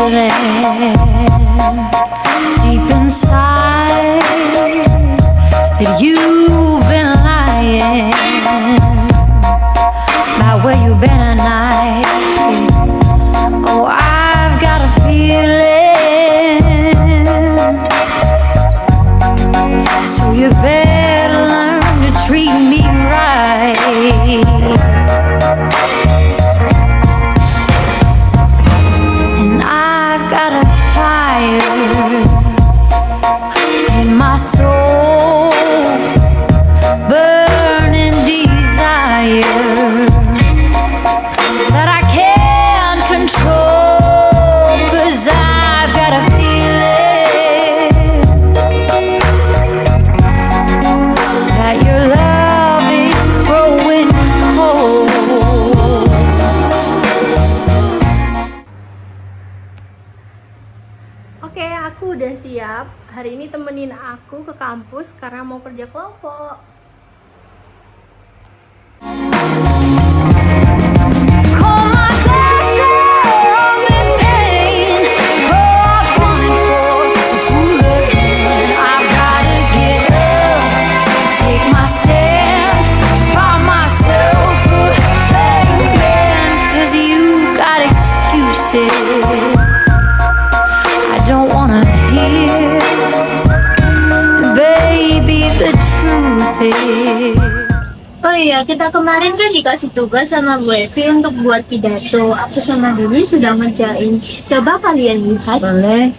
feeling deep inside that you've been lying about where you've been at night. Oh, I've got a feeling, so you better learn to treat me right. And I've got a fire in my soul, burning desire that I can't control, 'cause I've got a feeling that your love is growing cold. Oke, aku udah siap. Hari ini temenin aku ke kampus karena mau kerja kelompok. Call my doctor, I'm in pain. Oh, I've fallen for a fool again. I've gotta get up, take my stand, find myself a better man. 'Cause you've got excuses I don't wanna hear, baby, the truth is. Oh iya, kita kemarin kan dikasih tugas sama Bu Evi untuk buat pidato. Aku sama Dini sudah ngerjain. Coba kalian lihat. Boleh.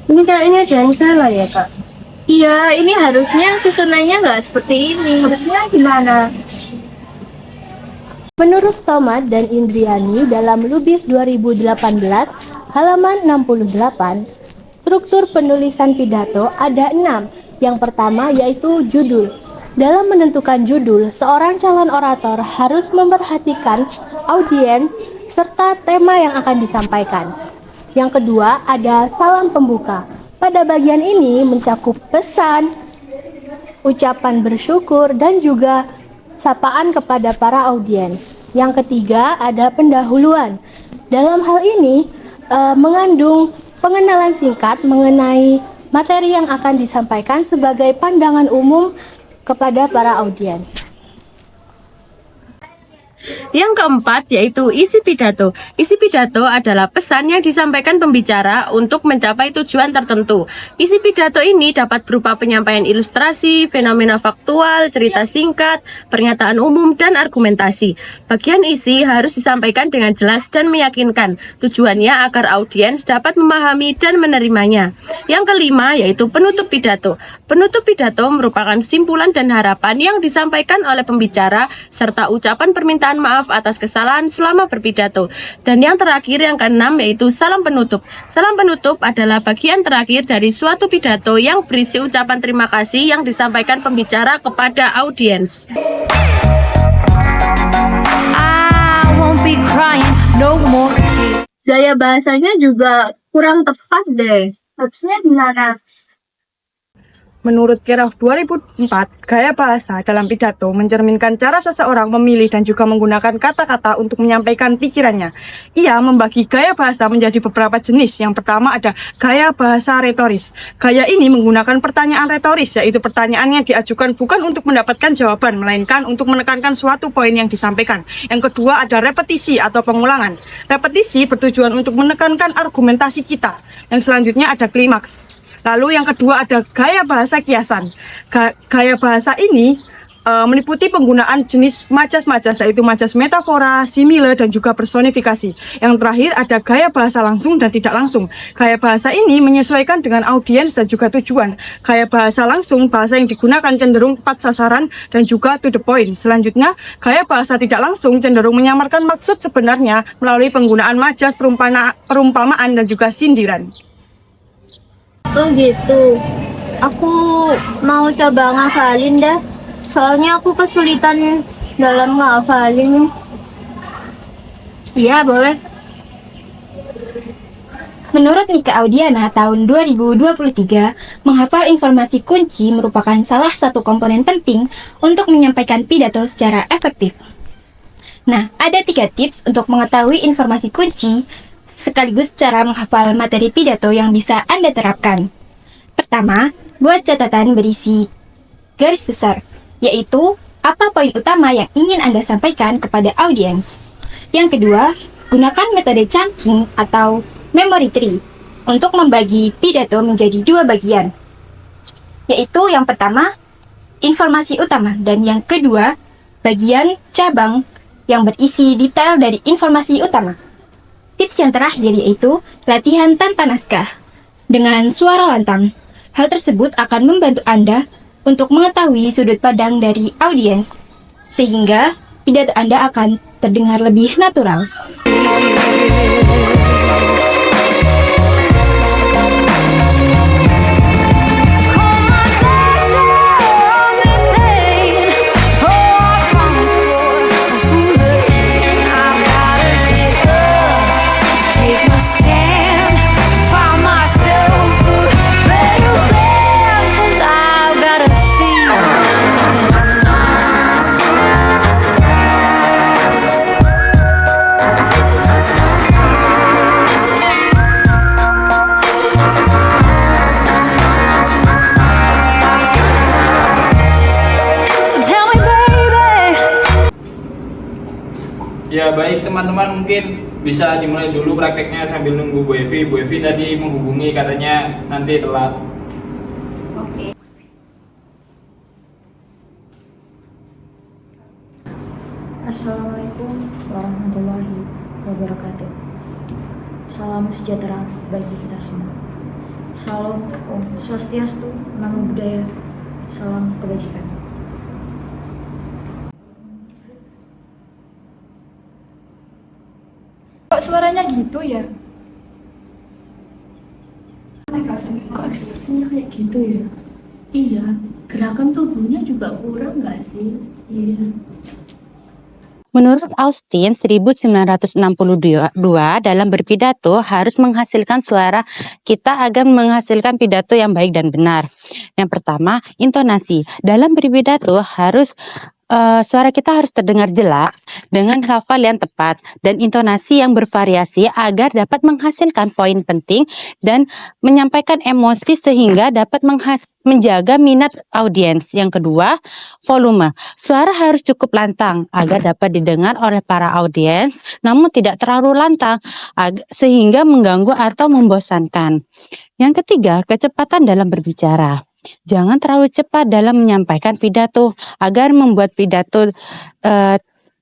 Ini kayaknya ada yang salah ya, Kak? Iya, ini harusnya susunannya nggak seperti ini. Harusnya gimana? Menurut Somad dan Indriani dalam Lubis 2018, halaman 68, struktur penulisan pidato ada 6. Yang pertama yaitu judul. Dalam menentukan judul, seorang calon orator harus memperhatikan audiens serta tema yang akan disampaikan. Yang kedua ada salam pembuka. Pada bagian ini mencakup pesan, ucapan bersyukur, dan juga sapaan kepada para audiens. Yang ketiga ada pendahuluan. Dalam hal ini mengandung pengenalan singkat mengenai materi yang akan disampaikan sebagai pandangan umum kepada para audiens. Yang keempat yaitu isi pidato. Isi pidato adalah pesan yang disampaikan pembicara untuk mencapai tujuan tertentu. Isi pidato ini dapat berupa penyampaian ilustrasi, fenomena faktual, cerita singkat, pernyataan umum, dan argumentasi. Bagian isi harus disampaikan dengan jelas dan meyakinkan. Tujuannya agar audiens dapat memahami dan menerimanya. Yang kelima yaitu penutup pidato. Penutup pidato merupakan simpulan dan harapan yang disampaikan oleh pembicara serta ucapan permintaan maaf atas kesalahan selama berpidato. Dan yang terakhir, yang keenam, yaitu salam penutup. Salam penutup adalah bagian terakhir dari suatu pidato yang berisi ucapan terima kasih yang disampaikan pembicara kepada audiens. I won't be crying no more tears. Gaya bahasanya juga kurang tepat deh. Harusnya gimana? Menurut Kerov 2004, gaya bahasa dalam pidato mencerminkan cara seseorang memilih dan juga menggunakan kata-kata untuk menyampaikan pikirannya. Ia membagi gaya bahasa menjadi beberapa jenis. Yang pertama ada gaya bahasa retoris. Gaya ini menggunakan pertanyaan retoris, yaitu pertanyaan yang diajukan bukan untuk mendapatkan jawaban, melainkan untuk menekankan suatu poin yang disampaikan. Yang kedua ada repetisi atau pengulangan. Repetisi bertujuan untuk menekankan argumentasi kita. Yang selanjutnya ada klimaks. Lalu yang kedua ada gaya bahasa kiasan. Gaya bahasa ini meliputi penggunaan jenis majas-majas, yaitu majas metafora, simile, dan juga personifikasi. Yang terakhir ada gaya bahasa langsung dan tidak langsung. Gaya bahasa ini menyesuaikan dengan audiens dan juga tujuan. Gaya bahasa langsung, bahasa yang digunakan cenderung tepat sasaran dan juga to the point. Selanjutnya, gaya bahasa tidak langsung cenderung menyamarkan maksud sebenarnya melalui penggunaan majas, perumpamaan, dan juga sindiran. Oh gitu. Aku mau coba ngafalin dah. Soalnya aku kesulitan dalam ngafalin. Iya, boleh. Menurut Nika Audiana, tahun 2023, menghafal informasi kunci merupakan salah satu komponen penting untuk menyampaikan pidato secara efektif. Nah, ada 3 tips untuk mengetahui informasi kunci sekaligus cara menghafal materi pidato yang bisa Anda terapkan. Pertama, buat catatan berisi garis besar, yaitu apa poin utama yang ingin Anda sampaikan kepada audiens. Yang kedua, gunakan metode chunking atau memory tree untuk membagi pidato menjadi 2 bagian, yaitu yang pertama, informasi utama, dan yang kedua, bagian cabang yang berisi detail dari informasi utama. Tips yang terakhir yaitu latihan tanpa naskah dengan suara lantang. Hal tersebut akan membantu Anda untuk mengetahui sudut pandang dari audiens, sehingga pidato Anda akan terdengar lebih natural. Ya baik teman-teman, mungkin bisa dimulai dulu prakteknya sambil nunggu Bu Evi. Bu Evi tadi menghubungi, katanya nanti telat. Assalamualaikum warahmatullahi wabarakatuh. Salam sejahtera bagi kita semua. Salam Om Swastiastu, Namo Buddhaya, salam kebajikan. Kok suaranya gitu ya? Kok ekspresinya kayak gitu ya? Iya, gerakan tubuhnya juga kurang nggak sih? Iya. Menurut Austin 1962, dalam berpidato harus menghasilkan suara kita agar menghasilkan pidato yang baik dan benar. Yang pertama, intonasi. Dalam berpidato harus suara kita harus terdengar jelas dengan hafal yang tepat dan intonasi yang bervariasi agar dapat menghasilkan poin penting dan menyampaikan emosi sehingga dapat menjaga minat audiens. Yang kedua, volume. Suara harus cukup lantang agar dapat didengar oleh para audiens namun tidak terlalu lantang sehingga mengganggu atau membosankan. Yang ketiga, kecepatan dalam berbicara. Jangan terlalu cepat dalam menyampaikan pidato agar membuat pidato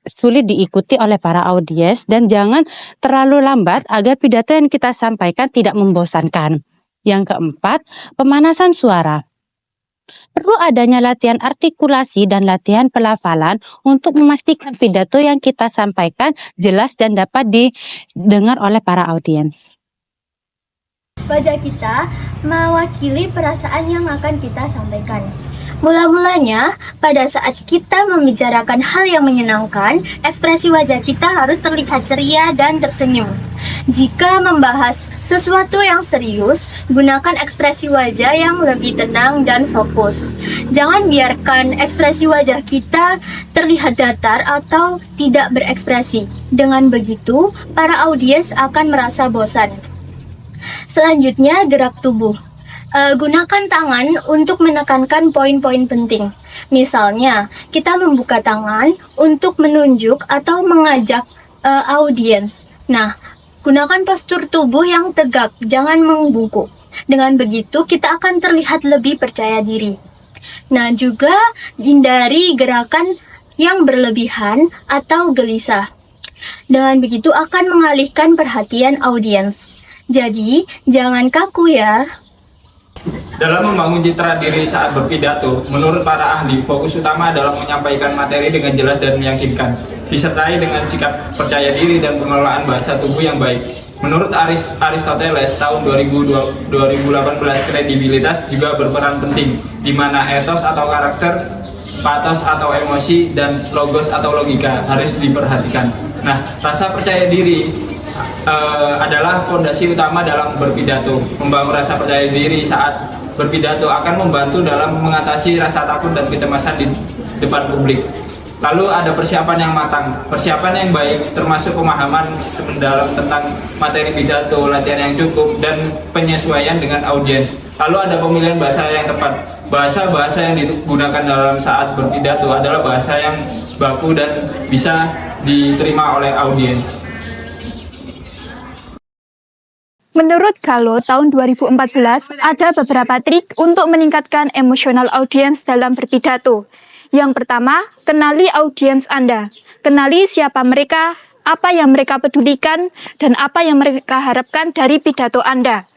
sulit diikuti oleh para audiens, dan jangan terlalu lambat agar pidato yang kita sampaikan tidak membosankan. Yang keempat, pemanasan suara. Perlu adanya latihan artikulasi dan latihan pelafalan untuk memastikan pidato yang kita sampaikan jelas dan dapat didengar oleh para audiens. Wajah kita mewakili perasaan yang akan kita sampaikan. Mula-mulanya, pada saat kita membicarakan hal yang menyenangkan, ekspresi wajah kita harus terlihat ceria dan tersenyum. Jika membahas sesuatu yang serius, gunakan ekspresi wajah yang lebih tenang dan fokus. Jangan biarkan ekspresi wajah kita terlihat datar atau tidak berekspresi. Dengan begitu, para audiens akan merasa bosan. Selanjutnya, gerak tubuh. Gunakan tangan untuk menekankan poin-poin penting. Misalnya, kita membuka tangan untuk menunjuk atau mengajak audiens. Nah, gunakan postur tubuh yang tegak, jangan membungkuk. Dengan begitu, kita akan terlihat lebih percaya diri. Nah, juga hindari gerakan yang berlebihan atau gelisah. Dengan begitu akan mengalihkan perhatian audiens. Jadi, jangan kaku ya. Dalam membangun citra diri saat berpidato, menurut para ahli, fokus utama adalah menyampaikan materi dengan jelas dan meyakinkan, disertai dengan sikap percaya diri dan pengelolaan bahasa tubuh yang baik. Menurut Aristoteles tahun 2018, kredibilitas juga berperan penting, di mana etos atau karakter, patos atau emosi, dan logos atau logika harus diperhatikan. Nah, rasa percaya diri adalah fondasi utama dalam berpidato. Membangun rasa percaya diri saat berpidato akan membantu dalam mengatasi rasa takut dan kecemasan di depan publik. Lalu ada persiapan yang matang, persiapan yang baik termasuk pemahaman mendalam tentang materi pidato, latihan yang cukup, dan penyesuaian dengan audiens. Lalu ada pemilihan bahasa yang tepat. Bahasa-bahasa yang digunakan dalam saat berpidato adalah bahasa yang baku dan bisa diterima oleh audiens. Menurut Gallo, tahun 2014 ada beberapa trik untuk meningkatkan emosional audiens dalam berpidato. Yang pertama, kenali audiens Anda. Kenali siapa mereka, apa yang mereka pedulikan, dan apa yang mereka harapkan dari pidato Anda.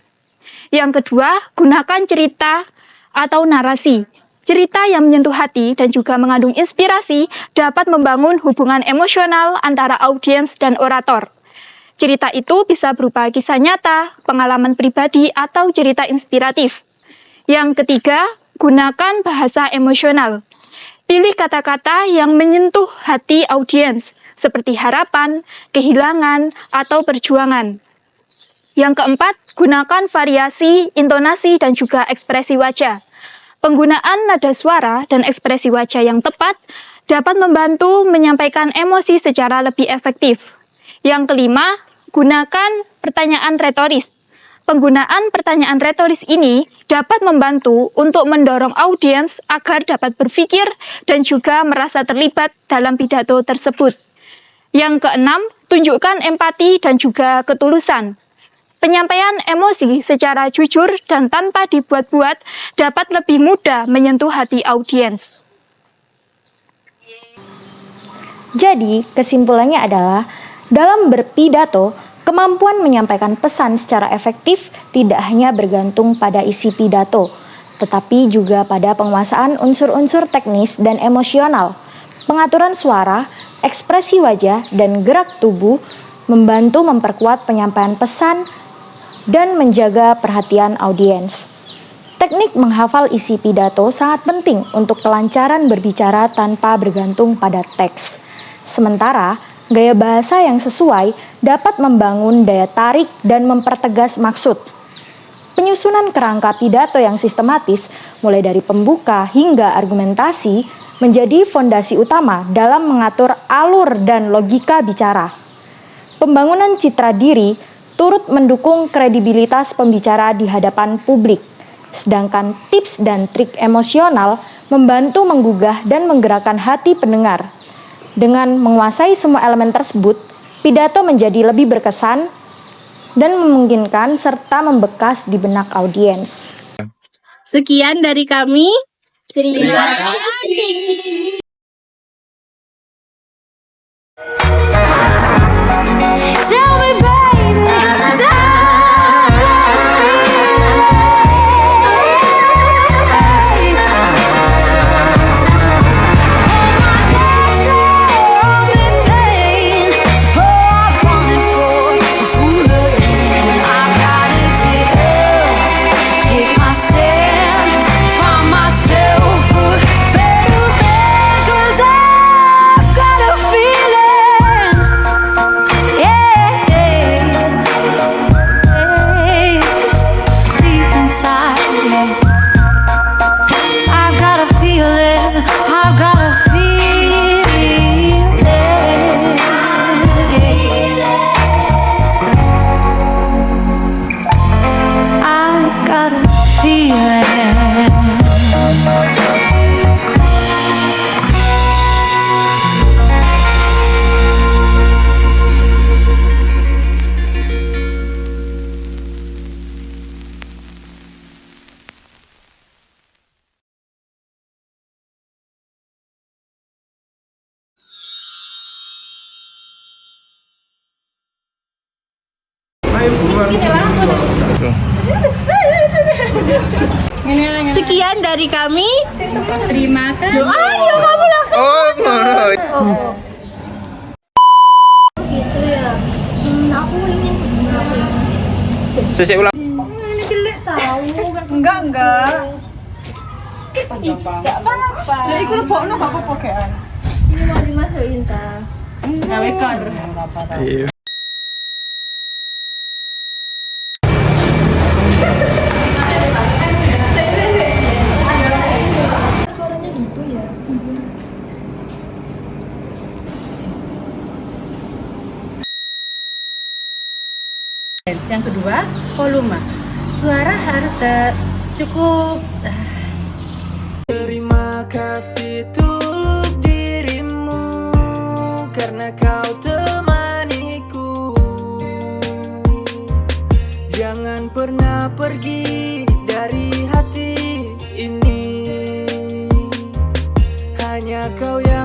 Yang kedua, gunakan cerita atau narasi. Cerita yang menyentuh hati dan juga mengandung inspirasi dapat membangun hubungan emosional antara audiens dan orator. Cerita itu bisa berupa kisah nyata, pengalaman pribadi, atau cerita inspiratif. Yang ketiga, gunakan bahasa emosional. Pilih kata-kata yang menyentuh hati audiens, seperti harapan, kehilangan, atau perjuangan. Yang keempat, gunakan variasi, intonasi, dan juga ekspresi wajah. Penggunaan nada suara dan ekspresi wajah yang tepat dapat membantu menyampaikan emosi secara lebih efektif. Yang kelima, gunakan pertanyaan retoris. Penggunaan pertanyaan retoris ini dapat membantu untuk mendorong audiens agar dapat berpikir dan juga merasa terlibat dalam pidato tersebut. Yang keenam, tunjukkan empati dan juga ketulusan. Penyampaian emosi secara jujur dan tanpa dibuat-buat dapat lebih mudah menyentuh hati audiens. Jadi, kesimpulannya adalah dalam berpidato, kemampuan menyampaikan pesan secara efektif tidak hanya bergantung pada isi pidato, tetapi juga pada penguasaan unsur-unsur teknis dan emosional. Pengaturan suara, ekspresi wajah, dan gerak tubuh membantu memperkuat penyampaian pesan dan menjaga perhatian audiens. Teknik menghafal isi pidato sangat penting untuk kelancaran berbicara tanpa bergantung pada teks. Sementara, gaya bahasa yang sesuai dapat membangun daya tarik dan mempertegas maksud. Penyusunan kerangka pidato yang sistematis, mulai dari pembuka hingga argumentasi, menjadi fondasi utama dalam mengatur alur dan logika bicara. Pembangunan citra diri turut mendukung kredibilitas pembicara di hadapan publik, sedangkan tips dan trik emosional membantu menggugah dan menggerakkan hati pendengar. Dengan menguasai semua elemen tersebut, pidato menjadi lebih berkesan dan memungkinkan serta membekas di benak audiens. Sekian dari kami. Terima kasih. Tell me, baby, 'cause I Sekian dari kami. Terima kasih. Ayo kamu langsung. Gitu ya. Aku ingin Sesi ulang. ini jelek tahu. Enggak. Enggak apa-apa. Ya iku lebokno gak apa-apa kean. Ini mau dimasukin ta. Gawe kor. Iya. Suaranya gitu ya. Yang kedua, volume. Suara harus cukup. Terima kasih untuk dirimu karena kau temaniku. Jangan pernah pergi dari hati ini. Hanya kau yang